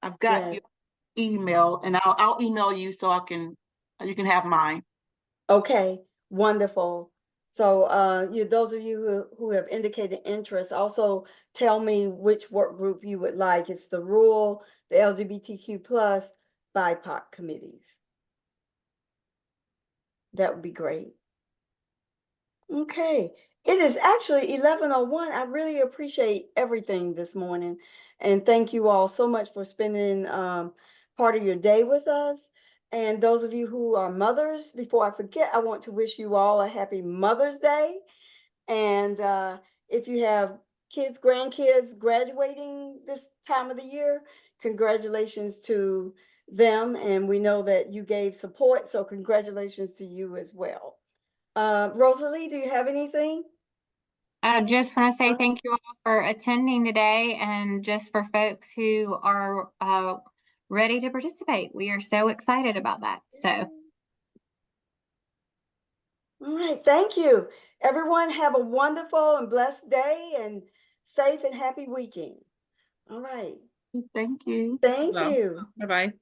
[SPEAKER 12] I've got
[SPEAKER 1] Yes.
[SPEAKER 12] your email, and I'll email you so you can have mine.
[SPEAKER 1] Okay, wonderful. So those of you who have indicated interest, also tell me which work group you would like. It's the rural, the LGBTQ plus, BIPOC committees. That would be great. Okay, it is actually 11:01. I really appreciate everything this morning. And thank you all so much for spending part of your day with us. And those of you who are mothers, before I forget, I want to wish you all a happy Mother's Day. And if you have kids, grandkids graduating this time of the year, congratulations to them. And we know that you gave support, so congratulations to you as well. Rosalie, do you have anything?
[SPEAKER 3] I just want to say thank you all for attending today, and just for folks who are ready to participate. We are so excited about that. So,
[SPEAKER 1] All right, thank you. Everyone have a wonderful and blessed day and safe and happy weekend. All right.
[SPEAKER 12] Thank you.
[SPEAKER 1] Thank you.
[SPEAKER 9] Bye-bye.